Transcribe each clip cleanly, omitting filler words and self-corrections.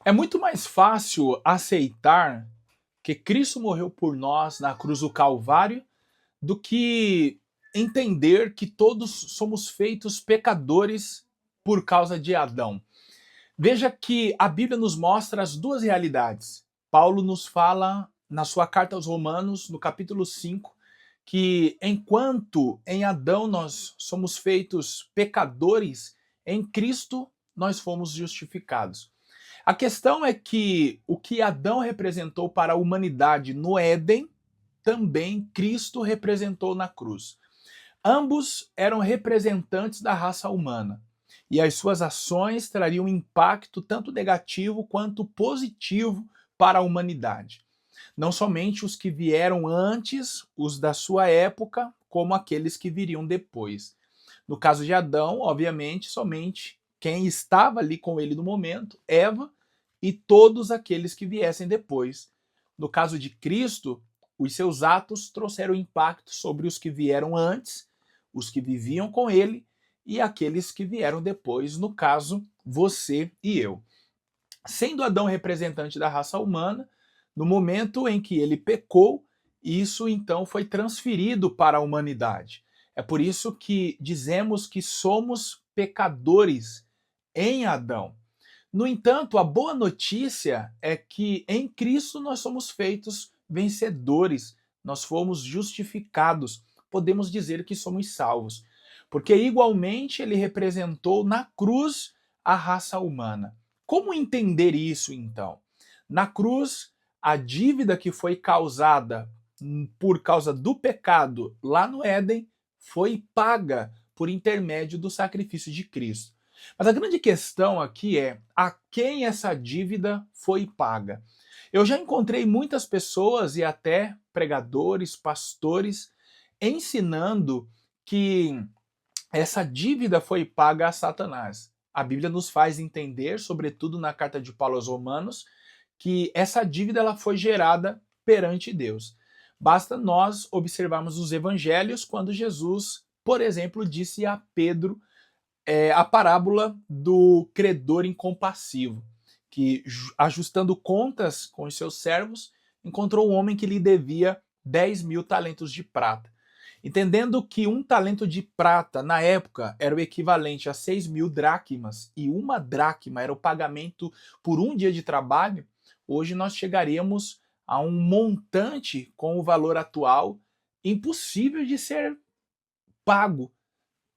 É muito mais fácil aceitar que Cristo morreu por nós na cruz do Calvário do que entender que todos somos feitos pecadores por causa de Adão. Veja que a Bíblia nos mostra as duas realidades. Paulo nos fala na sua carta aos Romanos, no capítulo 5, que enquanto em Adão nós somos feitos pecadores, em Cristo nós fomos justificados. A questão é que o que Adão representou para a humanidade no Éden, também Cristo representou na cruz. Ambos eram representantes da raça humana e as suas ações trariam um impacto tanto negativo quanto positivo para a humanidade. Não somente os que vieram antes, os da sua época, como aqueles que viriam depois. No caso de Adão, obviamente, somente quem estava ali com ele no momento, Eva, e todos aqueles que viessem depois. No caso de Cristo, os seus atos trouxeram impacto sobre os que vieram antes, os que viviam com ele e aqueles que vieram depois, no caso, você e eu. Sendo Adão representante da raça humana, no momento em que ele pecou, isso então foi transferido para a humanidade. É por isso que dizemos que somos pecadores em Adão. No entanto, a boa notícia é que em Cristo nós somos feitos vencedores, nós fomos justificados, podemos dizer que somos salvos, porque igualmente ele representou na cruz a raça humana. Como entender isso então? Na cruz, a dívida que foi causada por causa do pecado lá no Éden foi paga por intermédio do sacrifício de Cristo. Mas a grande questão aqui é a quem essa dívida foi paga. Eu já encontrei muitas pessoas e até pregadores, pastores, ensinando que essa dívida foi paga a Satanás. A Bíblia nos faz entender, sobretudo na carta de Paulo aos Romanos, que essa dívida ela foi gerada perante Deus. Basta nós observarmos os evangelhos quando Jesus, por exemplo, disse a Pedro a parábola do credor incompassivo, que, ajustando contas com os seus servos, encontrou um homem que lhe devia 10.000 talentos de prata. Entendendo que um talento de prata, na época, era o equivalente a 6.000 dracmas, e uma dracma era o pagamento por um dia de trabalho, hoje nós chegaríamos a um montante com o valor atual impossível de ser pago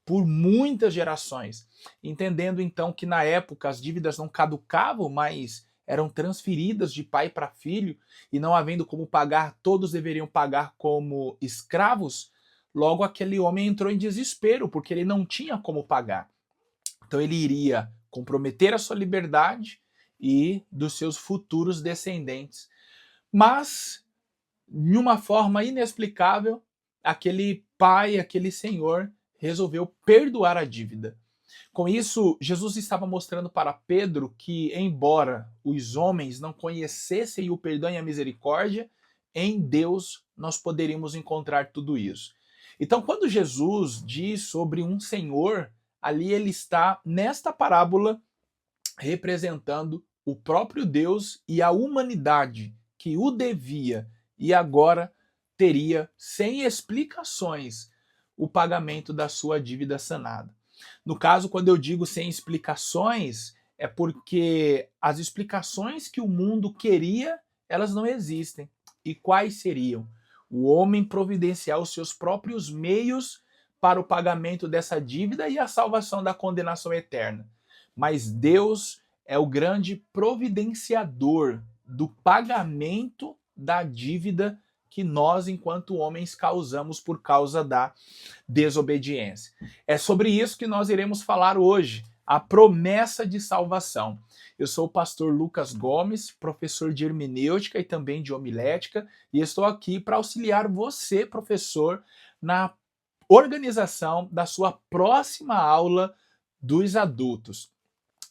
por muitas gerações, entendendo então que na época as dívidas não caducavam, mas eram transferidas de pai para filho, e não havendo como pagar, todos deveriam pagar como escravos. Logo aquele homem entrou em desespero, porque ele não tinha como pagar. Então ele iria comprometer a sua liberdade e dos seus futuros descendentes. Mas, de uma forma inexplicável, aquele pai, aquele senhor, resolveu perdoar a dívida. Com isso, Jesus estava mostrando para Pedro que, embora os homens não conhecessem o perdão e a misericórdia, em Deus nós poderíamos encontrar tudo isso. Então, quando Jesus diz sobre um Senhor, ali ele está, nesta parábola, representando o próprio Deus e a humanidade que o devia e agora teria, sem explicações, o pagamento da sua dívida sanada. No caso, quando eu digo sem explicações, é porque as explicações que o mundo queria, elas não existem. E quais seriam? O homem providenciar os seus próprios meios para o pagamento dessa dívida e a salvação da condenação eterna. Mas Deus é o grande providenciador do pagamento da dívida que nós, enquanto homens, causamos por causa da desobediência. É sobre isso que nós iremos falar hoje, a promessa de salvação. Eu sou o pastor Lucas Gomes, professor de hermenêutica e também de homilética, e estou aqui para auxiliar você, professor, na organização da sua próxima aula dos adultos.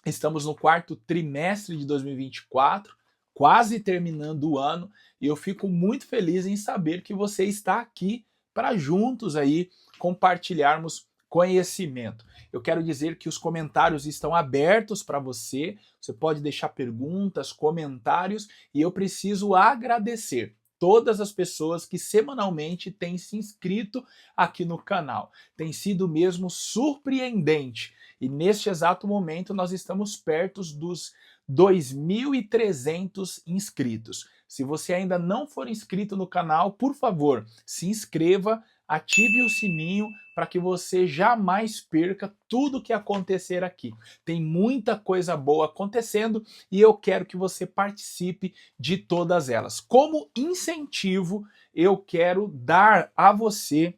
Estamos no quarto trimestre de 2024, quase terminando o ano, e eu fico muito feliz em saber que você está aqui para juntos aí compartilharmos conhecimento. Eu quero dizer que os comentários estão abertos para você. Você pode deixar perguntas, comentários, e eu preciso agradecer todas as pessoas que semanalmente têm se inscrito aqui no canal. Tem sido mesmo surpreendente. E neste exato momento nós estamos perto dos 2.300 inscritos. Se você ainda não for inscrito no canal, por favor, se inscreva, ative o sininho para que você jamais perca tudo que acontecer aqui. Tem muita coisa boa acontecendo e eu quero que você participe de todas elas. Como incentivo, eu quero dar a você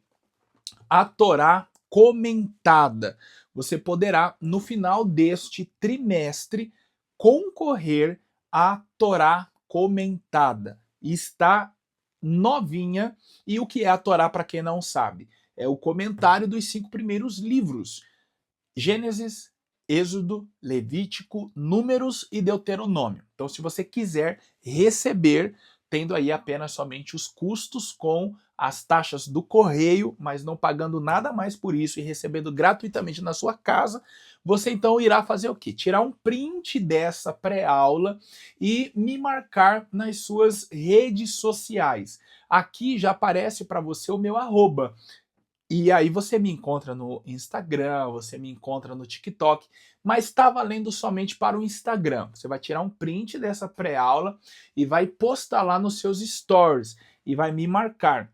a Torá comentada. Você poderá, no final deste trimestre, concorrer à Torá comentada. Está novinha. E o que é a Torá, para quem não sabe? É o comentário dos 5 primeiros livros: Gênesis, Êxodo, Levítico, Números e Deuteronômio. Então, se você quiser receber, tendo aí apenas somente os custos com as taxas do correio, mas não pagando nada mais por isso e recebendo gratuitamente na sua casa, você então irá fazer o quê? Tirar um print dessa pré-aula e me marcar nas suas redes sociais. Aqui já aparece para você o meu arroba. E aí você me encontra no Instagram, você me encontra no TikTok, mas está valendo somente para o Instagram. Você vai tirar um print dessa pré-aula e vai postar lá nos seus stories e vai me marcar,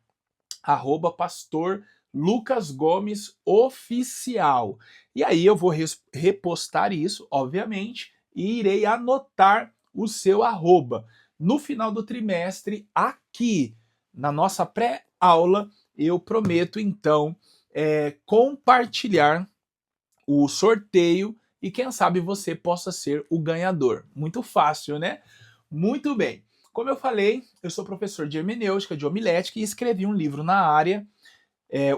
@pastor Lucas Gomes Oficial. E aí eu vou repostar isso, obviamente, e irei anotar o seu arroba. No final do trimestre, aqui na nossa pré-aula, eu prometo então compartilhar o sorteio e quem sabe você possa ser o ganhador. Muito fácil, né? Muito bem. Como eu falei, eu sou professor de hermenêutica, de homilética e escrevi um livro na área.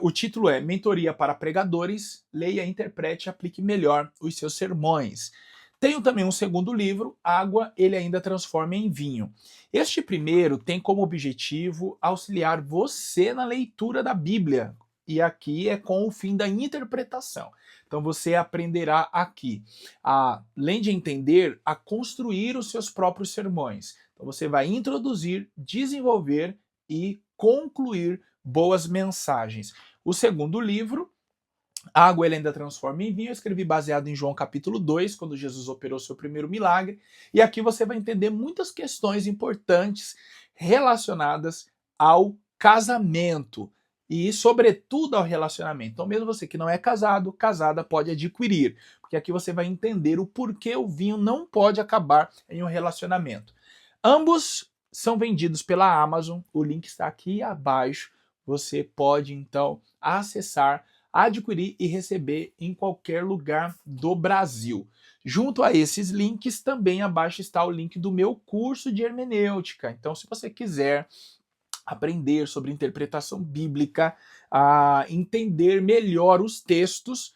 O título é Mentoria para Pregadores, Leia, Interprete e Aplique Melhor os Seus Sermões. Tenho também um segundo livro, Água, Ele Ainda Transforma em Vinho. Este primeiro tem como objetivo auxiliar você na leitura da Bíblia. E aqui é com o fim da interpretação. Então você aprenderá aqui, além de entender, a construir os seus próprios sermões. Então você vai introduzir, desenvolver e concluir boas mensagens. O segundo livro, Água, Ele Ainda Transforma em Vinho, eu escrevi baseado em João capítulo 2, quando Jesus operou seu primeiro milagre. E aqui você vai entender muitas questões importantes relacionadas ao casamento e, sobretudo, ao relacionamento. Então, mesmo você que não é casado, casada, pode adquirir, porque aqui você vai entender o porquê o vinho não pode acabar em um relacionamento. Ambos são vendidos pela Amazon, o link está aqui abaixo. Você pode, então, acessar, adquirir e receber em qualquer lugar do Brasil. Junto a esses links, também abaixo está o link do meu curso de hermenêutica. Então, se você quiser aprender sobre interpretação bíblica, entender melhor os textos,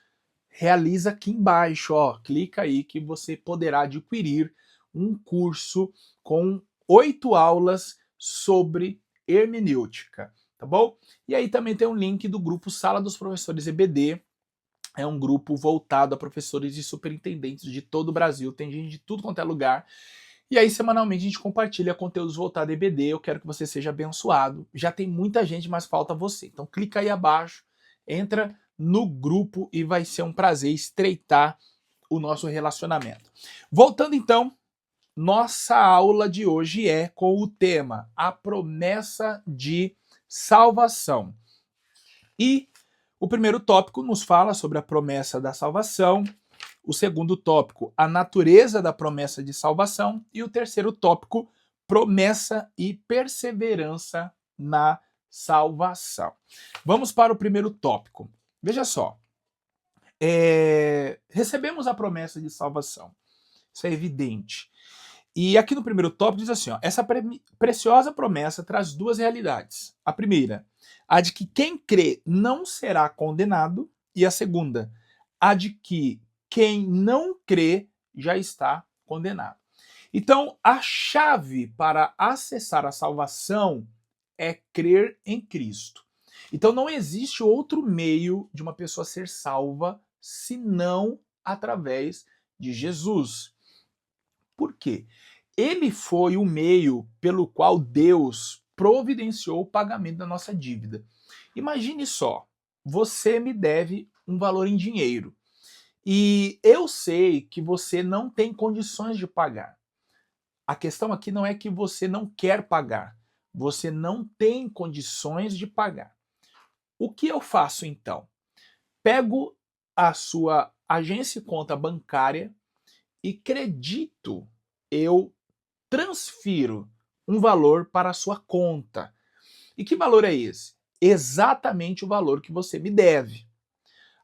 realiza aqui embaixo, ó, clica aí que você poderá adquirir um curso com 8 aulas sobre hermenêutica, tá bom? E aí também tem um link do grupo Sala dos Professores EBD, é um grupo voltado a professores e superintendentes de todo o Brasil, tem gente de tudo quanto é lugar. E aí, semanalmente, a gente compartilha conteúdos voltados a EBD. Eu quero que você seja abençoado. Já tem muita gente, mas falta você. Então, clica aí abaixo, entra no grupo e vai ser um prazer estreitar o nosso relacionamento. Voltando, então, nossa aula de hoje é com o tema A Promessa de Salvação. E o primeiro tópico nos fala sobre a promessa da salvação. O segundo tópico, a natureza da promessa de salvação. E o terceiro tópico, promessa e perseverança na salvação. Vamos para o primeiro tópico. Veja só, recebemos a promessa de salvação. Isso é evidente. E aqui no primeiro tópico diz assim, ó, essa preciosa promessa traz duas realidades. A primeira, a de que quem crê não será condenado. E a segunda, a de que quem não crê já está condenado. Então, a chave para acessar a salvação é crer em Cristo. Então não existe outro meio de uma pessoa ser salva senão através de Jesus. Por quê? Ele foi o meio pelo qual Deus providenciou o pagamento da nossa dívida. Imagine só, você me deve um valor em dinheiro e eu sei que você não tem condições de pagar. A questão aqui não é que você não quer pagar, você não tem condições de pagar. O que eu faço então? Pego a sua agência e conta bancária e credito, eu transfiro um valor para a sua conta. E que valor é esse? Exatamente o valor que você me deve.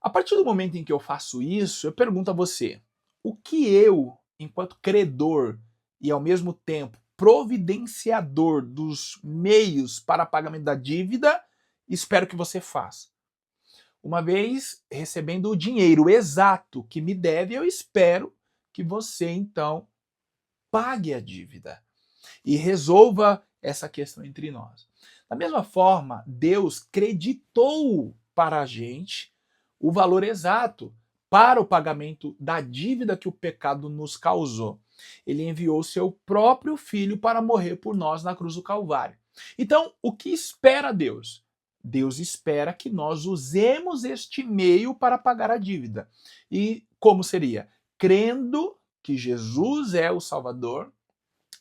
A partir do momento em que eu faço isso, eu pergunto a você: o que eu, enquanto credor e ao mesmo tempo providenciador dos meios para pagamento da dívida, espero que você faça? Uma vez recebendo o dinheiro exato que me deve, eu espero que você então pague a dívida e resolva essa questão entre nós. Da mesma forma, Deus creditou para a gente o valor exato para o pagamento da dívida que o pecado nos causou. Ele enviou seu próprio filho para morrer por nós na cruz do Calvário. Então, o que espera Deus? Deus espera que nós usemos este meio para pagar a dívida. E como seria? Crendo que Jesus é o Salvador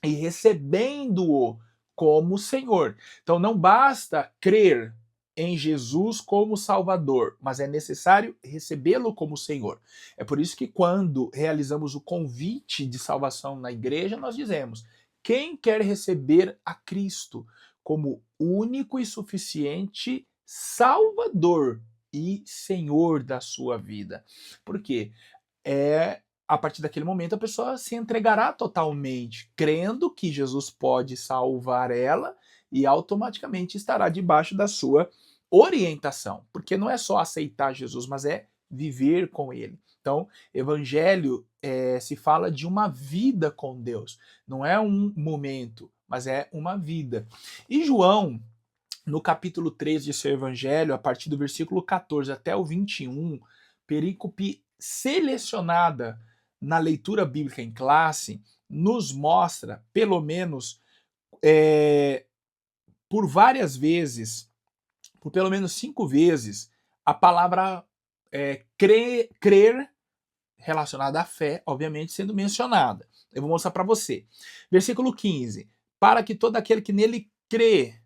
e recebendo-o como Senhor. Então não basta crer em Jesus como Salvador, mas é necessário recebê-lo como Senhor. É por isso que quando realizamos o convite de salvação na igreja, nós dizemos: quem quer receber a Cristo como único e suficiente Salvador e Senhor da sua vida. Por quê? A partir daquele momento a pessoa se entregará totalmente, crendo que Jesus pode salvar ela e automaticamente estará debaixo da sua orientação, porque não é só aceitar Jesus, mas é viver com ele. Então, evangelho se fala de uma vida com Deus, não é um momento, mas é uma vida. E João, no capítulo 3 de seu evangelho, a partir do versículo 14 até o 21, perícope selecionada na leitura bíblica em classe, nos mostra, pelo menos por várias vezes, por pelo menos 5 vezes, a palavra crer relacionada à fé, obviamente, sendo mencionada. Eu vou mostrar para você. Versículo 15. Para que todo aquele que nele crê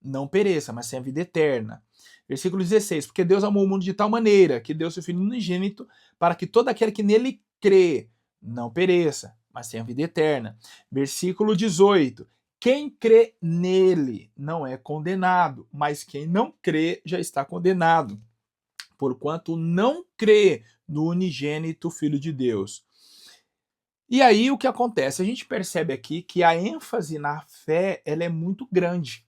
não pereça, mas tenha vida eterna. Versículo 16. Porque Deus amou o mundo de tal maneira que deu seu Filho unigênito para que todo aquele que nele crê não pereça, mas tenha vida eterna. Versículo 18. Quem crê nele não é condenado, mas quem não crê já está condenado, porquanto não crê no unigênito Filho de Deus. E aí o que acontece? A gente percebe aqui que a ênfase na fé ela é muito grande.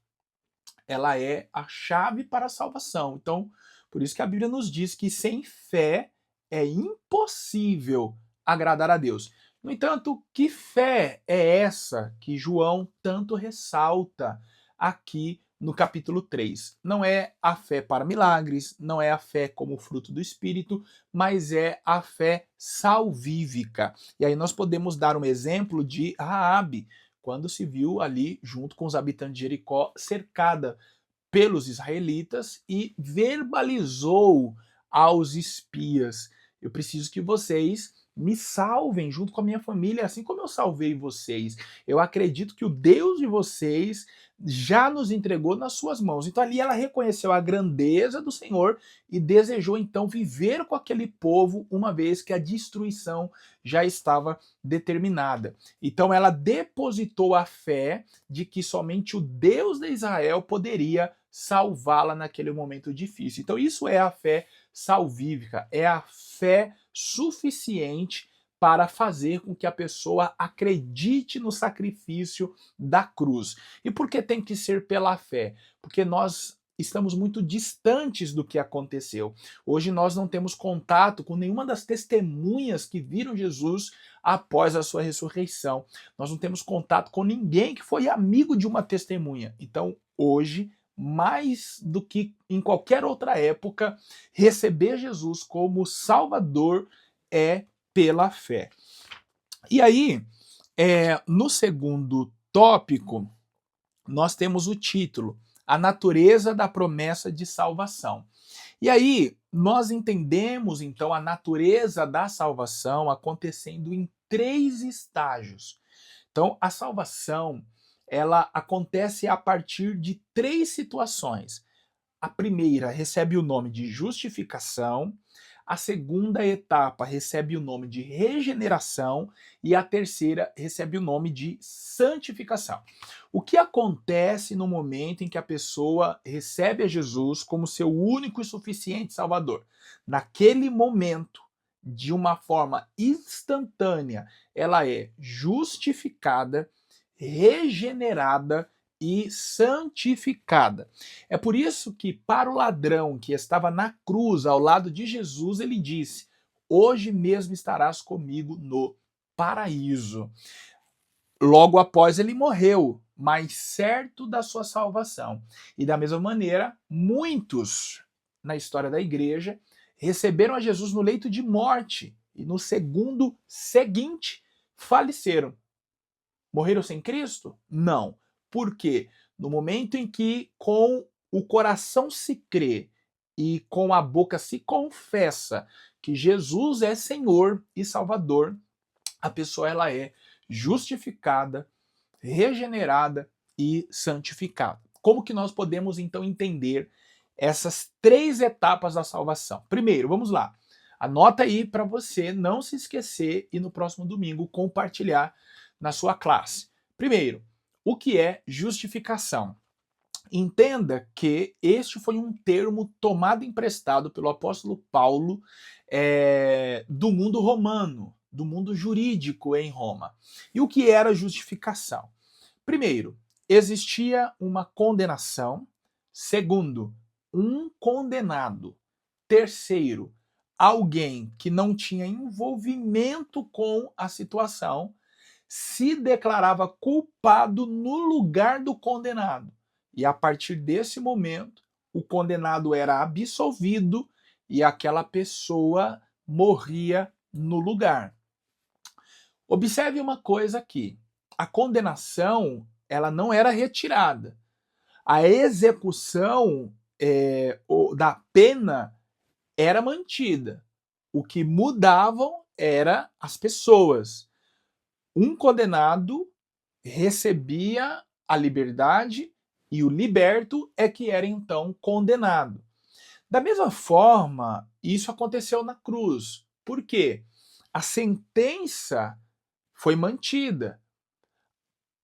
Ela é a chave para a salvação. Então, por isso que a Bíblia nos diz que sem fé é impossível agradar a Deus. No entanto, que fé é essa que João tanto ressalta aqui no capítulo 3? Não é a fé para milagres, não é a fé como fruto do Espírito, mas é a fé salvífica. E aí nós podemos dar um exemplo de Raabe, quando se viu ali, junto com os habitantes de Jericó, cercada pelos israelitas e verbalizou aos espias: eu preciso que vocês me salvem junto com a minha família, assim como eu salvei vocês. Eu acredito que o Deus de vocês já nos entregou nas suas mãos. Então ali ela reconheceu a grandeza do Senhor e desejou então viver com aquele povo, uma vez que a destruição já estava determinada. Então ela depositou a fé de que somente o Deus de Israel poderia salvá-la naquele momento difícil. Então isso é a fé salvífica, é a fé suficiente para fazer com que a pessoa acredite no sacrifício da cruz. E por que tem que ser pela fé? Porque nós estamos muito distantes do que aconteceu. Hoje nós não temos contato com nenhuma das testemunhas que viram Jesus após a sua ressurreição. Nós não temos contato com ninguém que foi amigo de uma testemunha. Então, hoje, mais do que em qualquer outra época, receber Jesus como Salvador é pela fé. E aí, no segundo tópico, nós temos o título, A Natureza da Promessa de Salvação. E aí, nós entendemos, então, a natureza da salvação acontecendo em 3 estágios. Então, a salvação, ela acontece a partir de 3 situações. A primeira recebe o nome de justificação, a segunda etapa recebe o nome de regeneração e a terceira recebe o nome de santificação. O que acontece no momento em que a pessoa recebe a Jesus como seu único e suficiente Salvador? Naquele momento, de uma forma instantânea, ela é justificada, regenerada e santificada. É por isso que, para o ladrão que estava na cruz ao lado de Jesus, ele disse: hoje mesmo estarás comigo no paraíso. Logo após ele morreu, mas certo da sua salvação. E da mesma maneira, muitos na história da igreja receberam a Jesus no leito de morte e no segundo seguinte faleceram. Morreram sem Cristo? Não. Por quê? No momento em que com o coração se crê e com a boca se confessa que Jesus é Senhor e Salvador, a pessoa ela é justificada, regenerada e santificada. Como que nós podemos então entender essas 3 etapas da salvação? Primeiro, vamos lá. Anota aí para você não se esquecer e no próximo domingo compartilhar na sua classe. Primeiro, o que é justificação? Entenda que este foi um termo tomado emprestado pelo apóstolo Paulo do mundo romano, do mundo jurídico em Roma. E o que era justificação? Primeiro, existia uma condenação. Segundo, um condenado. Terceiro, alguém que não tinha envolvimento com a situação se declarava culpado no lugar do condenado. E a partir desse momento, o condenado era absolvido e aquela pessoa morria no lugar. Observe uma coisa aqui. A condenação, ela não era retirada. A execução da pena era mantida. O que mudavam eram as pessoas. Um condenado recebia a liberdade e o liberto é que era então condenado. Da mesma forma, isso aconteceu na cruz. Por quê? A sentença foi mantida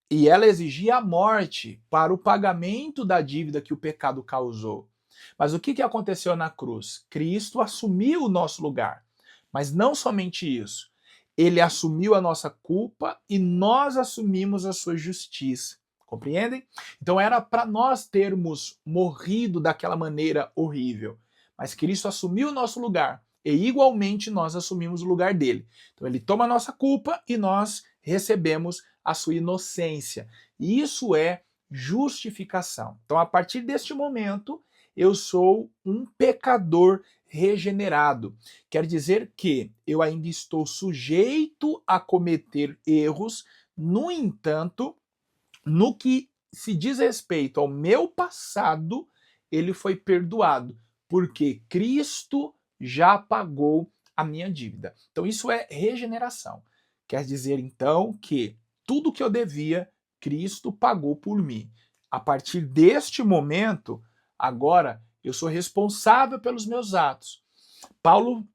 e ela exigia a morte para o pagamento da dívida que o pecado causou. Mas o que aconteceu na cruz? Cristo assumiu o nosso lugar. Mas não somente isso. Ele assumiu a nossa culpa e nós assumimos a sua justiça. Compreendem? Então era para nós termos morrido daquela maneira horrível. Mas Cristo assumiu o nosso lugar e igualmente nós assumimos o lugar dele. Então ele toma a nossa culpa e nós recebemos a sua inocência. E isso é justificação. Então a partir deste momento eu sou um pecador regenerado. Quer dizer que eu ainda estou sujeito a cometer erros, no entanto, no que se diz respeito ao meu passado, ele foi perdoado, porque Cristo já pagou a minha dívida. Então isso é regeneração. Quer dizer então que tudo que eu devia, Cristo pagou por mim. A partir deste momento, agora eu sou responsável pelos meus atos. Paulo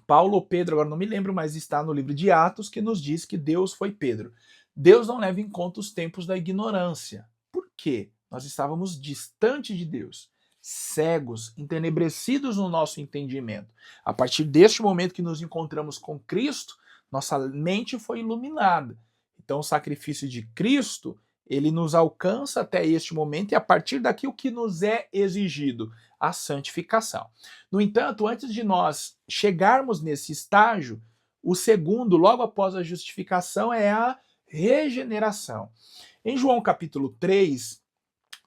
ou Pedro, agora não me lembro, mas está no livro de Atos que nos diz que Deus foi Pedro. Deus não leva em conta os tempos da ignorância. Por quê? Nós estávamos distante de Deus, cegos, entenebrecidos no nosso entendimento. A partir deste momento que nos encontramos com Cristo, nossa mente foi iluminada. Então o sacrifício de Cristo, ele nos alcança até este momento e a partir daqui o que nos é exigido? A santificação. No entanto, antes de nós chegarmos nesse estágio, o segundo, logo após a justificação, é a regeneração. Em João capítulo 3,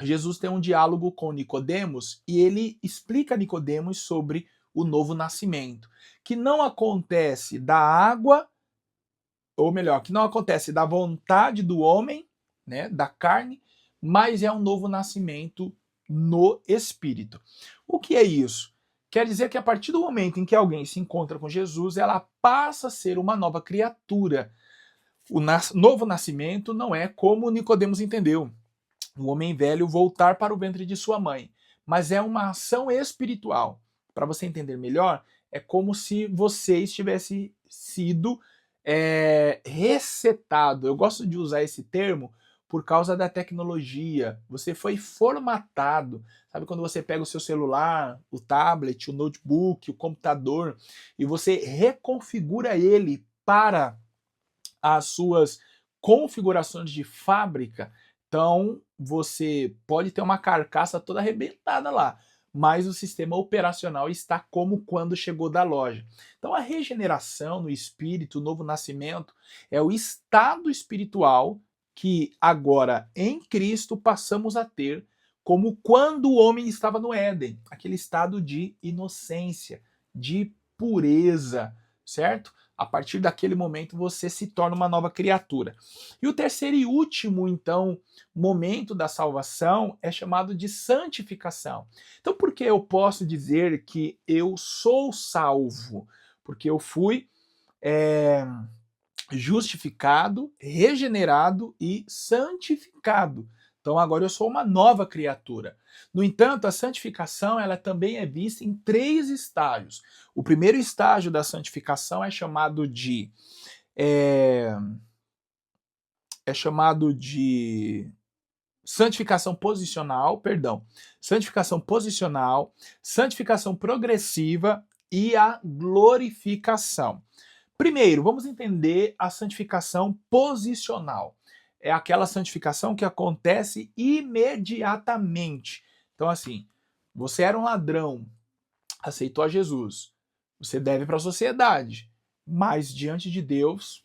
Jesus tem um diálogo com Nicodemos e ele explica a Nicodemos sobre o novo nascimento, que não acontece da água, ou melhor, que não acontece da vontade do homem, né, da carne, mas é um novo nascimento no espírito. O que é isso? Quer dizer que a partir do momento em que alguém se encontra com Jesus, ela passa a ser uma nova criatura. O novo nascimento não é como Nicodemos entendeu, o homem velho voltar para o ventre de sua mãe, mas é uma ação espiritual. Para você entender melhor, é como se você estivesse sido resetado. Eu gosto de usar esse termo por causa da tecnologia. Você foi formatado. Sabe quando você pega o seu celular, o tablet, o notebook, o computador, e você reconfigura ele para as suas configurações de fábrica? Então, você pode ter uma carcaça toda arrebentada lá, mas o sistema operacional está como quando chegou da loja. Então, a regeneração no espírito, o novo nascimento, é o estado espiritual que agora em Cristo passamos a ter, como quando o homem estava no Éden, aquele estado de inocência, de pureza, certo? A partir daquele momento você se torna uma nova criatura. E o terceiro e último, então, momento da salvação é chamado de santificação. Então, por que eu posso dizer que eu sou salvo? Porque eu fui justificado, regenerado e santificado. Então agora eu sou uma nova criatura. No entanto, a santificação ela também é vista em 3 estágios. O primeiro estágio da santificação é chamado de santificação posicional, santificação progressiva e a glorificação. Primeiro, vamos entender a santificação posicional. É aquela santificação que acontece imediatamente. Então, assim, você era um ladrão, aceitou a Jesus, você deve para a sociedade, mas diante de Deus,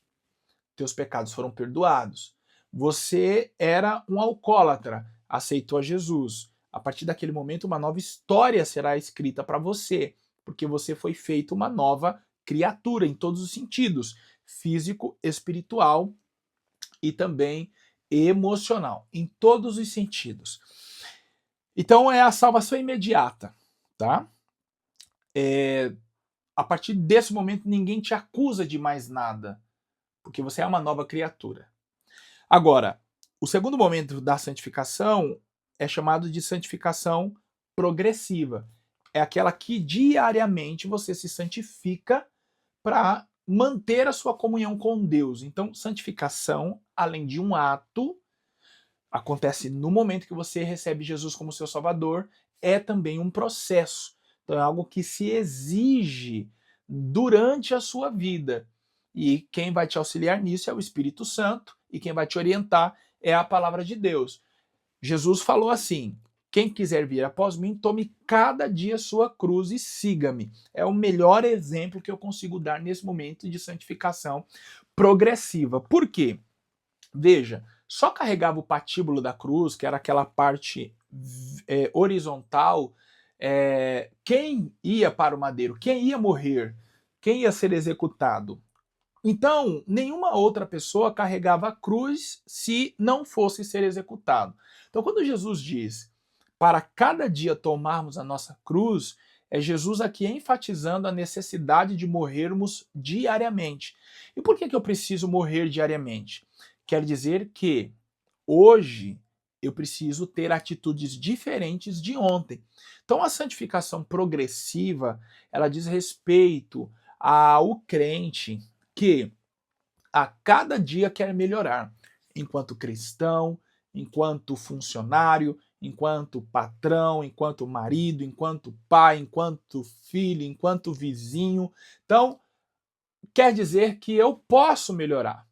teus pecados foram perdoados. Você era um alcoólatra, aceitou a Jesus. A partir daquele momento, uma nova história será escrita para você, porque você foi feito uma nova criatura em todos os sentidos, físico, espiritual e também emocional, em todos os sentidos. Então é a salvação imediata, tá? A partir desse momento ninguém te acusa de mais nada, porque você é uma nova criatura. Agora, o segundo momento da santificação é chamado de santificação progressiva. É aquela que diariamente você se santifica para manter a sua comunhão com Deus. Então, santificação, além de um ato, acontece no momento que você recebe Jesus como seu Salvador, é também um processo. Então, é algo que se exige durante a sua vida. E quem vai te auxiliar nisso é o Espírito Santo, e quem vai te orientar é a palavra de Deus. Jesus falou assim: quem quiser vir após mim, tome cada dia sua cruz e siga-me. É o melhor exemplo que eu consigo dar nesse momento de santificação progressiva. Por quê? Veja, só carregava o patíbulo da cruz, que era aquela parte horizontal, quem ia para o madeiro, quem ia morrer, quem ia ser executado. Então, nenhuma outra pessoa carregava a cruz se não fosse ser executado. Então, quando Jesus diz para cada dia tomarmos a nossa cruz, é Jesus aqui enfatizando a necessidade de morrermos diariamente. E por que eu preciso morrer diariamente? Quer dizer que hoje eu preciso ter atitudes diferentes de ontem. Então, a santificação progressiva, ela diz respeito ao crente que a cada dia quer melhorar, enquanto cristão, enquanto funcionário, enquanto patrão, enquanto marido, enquanto pai, enquanto filho, enquanto vizinho. Então, quer dizer que eu posso melhorar.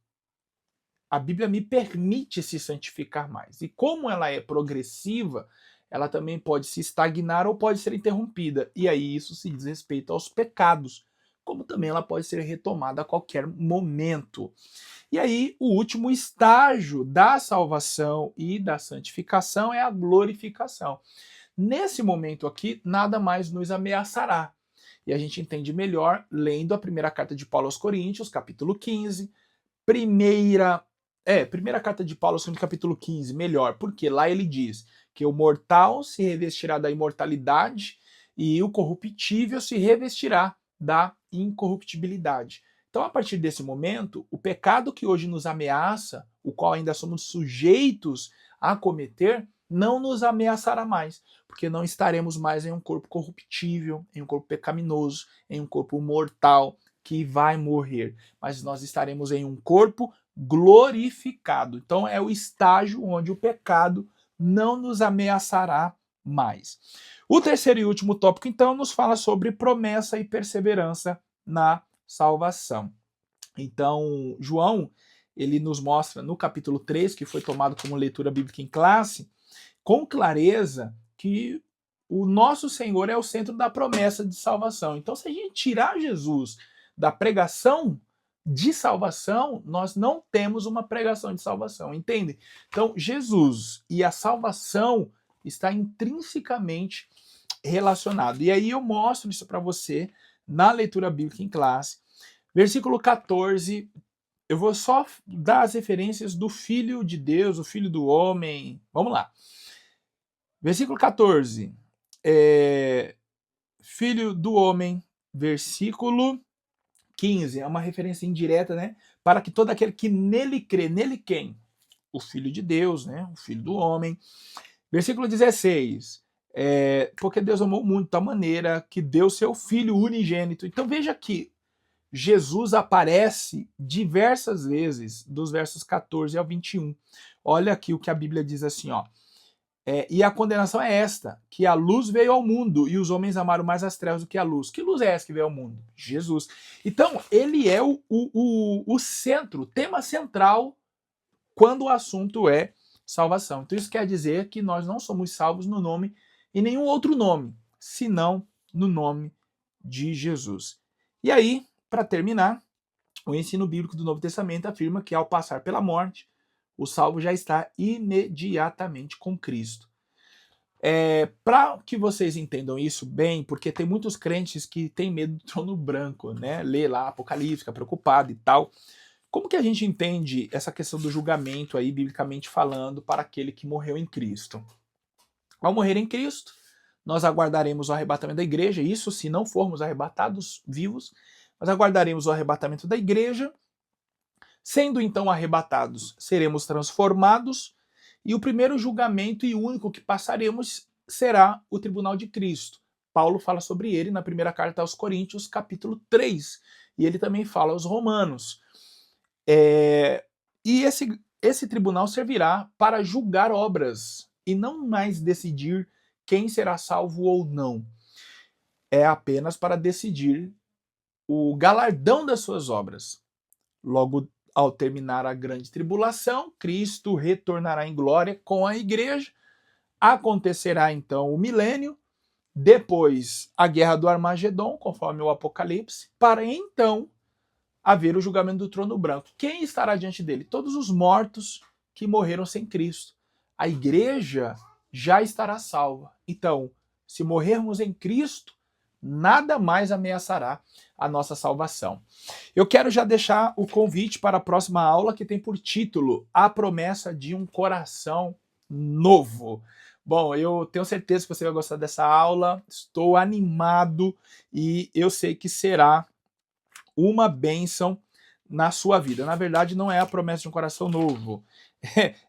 A Bíblia me permite se santificar mais. E como ela é progressiva, ela também pode se estagnar ou pode ser interrompida. E aí isso se diz respeito aos pecados, como também ela pode ser retomada a qualquer momento. E aí, o último estágio da salvação e da santificação é a glorificação. Nesse momento aqui, nada mais nos ameaçará. E a gente entende melhor lendo a primeira carta de Paulo aos Coríntios, capítulo 15, primeira carta de Paulo aos Coríntios, capítulo 15, melhor, porque lá ele diz que o mortal se revestirá da imortalidade e o corruptível se revestirá da incorruptibilidade. Então, a partir desse momento, o pecado que hoje nos ameaça, o qual ainda somos sujeitos a cometer, não nos ameaçará mais, porque não estaremos mais em um corpo corruptível, em um corpo pecaminoso, em um corpo mortal que vai morrer, mas nós estaremos em um corpo glorificado. Então é o estágio onde o pecado não nos ameaçará mais. O terceiro e último tópico, então, nos fala sobre promessa e perseverança na salvação. Então, João, ele nos mostra no capítulo 3, que foi tomado como leitura bíblica em classe, com clareza que o nosso Senhor é o centro da promessa de salvação. Então, se a gente tirar Jesus da pregação de salvação, nós não temos uma pregação de salvação, entende? Então, Jesus e a salvação está intrinsecamente relacionado. E aí eu mostro isso para você na leitura bíblica em classe. Versículo 14, eu vou só dar as referências do Filho de Deus, o Filho do Homem. Vamos lá. Versículo 14, Filho do Homem, versículo 15, é uma referência indireta, né? Para que todo aquele que nele crê, nele quem? O Filho de Deus, né? O Filho do Homem. Versículo 16, porque Deus amou muito de tal maneira que deu seu Filho unigênito. Então veja que Jesus aparece diversas vezes, dos versos 14 ao 21. Olha aqui o que a Bíblia diz assim, ó. E a condenação é esta, que a luz veio ao mundo e os homens amaram mais as trevas do que a luz. Que luz é essa que veio ao mundo? Jesus. Então, ele é o centro, o tema central quando o assunto é salvação. Então, isso quer dizer que nós não somos salvos no nome e nenhum outro nome, senão no nome de Jesus. E aí, para terminar, o ensino bíblico do Novo Testamento afirma que ao passar pela morte, o salvo já está imediatamente com Cristo. Para que vocês entendam isso bem, porque tem muitos crentes que têm medo do trono branco, né? Lê lá Apocalipse, fica preocupado e tal. Como que a gente entende essa questão do julgamento aí, biblicamente falando, para aquele que morreu em Cristo? Ao morrer em Cristo, nós aguardaremos o arrebatamento da igreja, isso se não formos arrebatados vivos, nós aguardaremos o arrebatamento da igreja. Sendo então arrebatados, seremos transformados, e o primeiro julgamento e único que passaremos será o tribunal de Cristo. Paulo fala sobre ele na primeira carta aos Coríntios, capítulo 3, e ele também fala aos Romanos. E esse tribunal servirá para julgar obras, e não mais decidir quem será salvo ou não. É apenas para decidir o galardão das suas obras. Logo, ao terminar a grande tribulação, Cristo retornará em glória com a igreja. Acontecerá então o milênio, depois a guerra do Armagedon, conforme o Apocalipse, para então haver o julgamento do trono branco. Quem estará diante dele? Todos os mortos que morreram sem Cristo. A igreja já estará salva. Então, se morrermos em Cristo, nada mais ameaçará a nossa salvação. Eu quero já deixar o convite para a próxima aula, que tem por título A Promessa de um Coração Novo. Bom, eu tenho certeza que você vai gostar dessa aula, estou animado e eu sei que será uma bênção na sua vida. Na verdade, não é a promessa de um coração novo,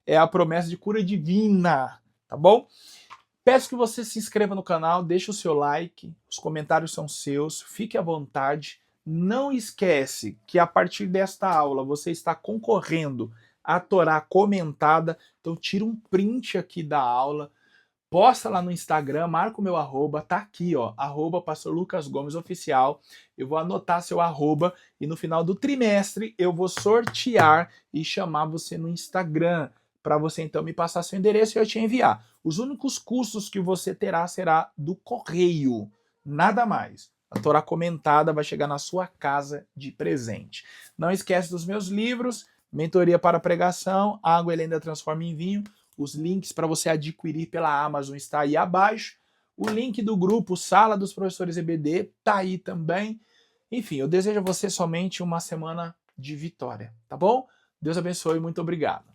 é a promessa de cura divina, tá bom? Peço que você se inscreva no canal, deixe o seu like, os comentários são seus, fique à vontade. Não esquece que a partir desta aula você está concorrendo à Torá comentada, então tira um print aqui da aula, posta lá no Instagram, marca o meu arroba, tá aqui, ó, arroba Pastor Lucas Gomes Oficial. Eu vou anotar seu arroba e no final do trimestre eu vou sortear e chamar você no Instagram, para você então me passar seu endereço e eu te enviar. Os únicos custos que você terá será do correio, nada mais. A Torá comentada vai chegar na sua casa de presente. Não esquece dos meus livros, mentoria para pregação, água ele ainda transforma em vinho. Os links para você adquirir pela Amazon está aí abaixo. O link do grupo Sala dos Professores EBD tá aí também. Enfim, eu desejo a você somente uma semana de vitória, tá bom? Deus abençoe e muito obrigado.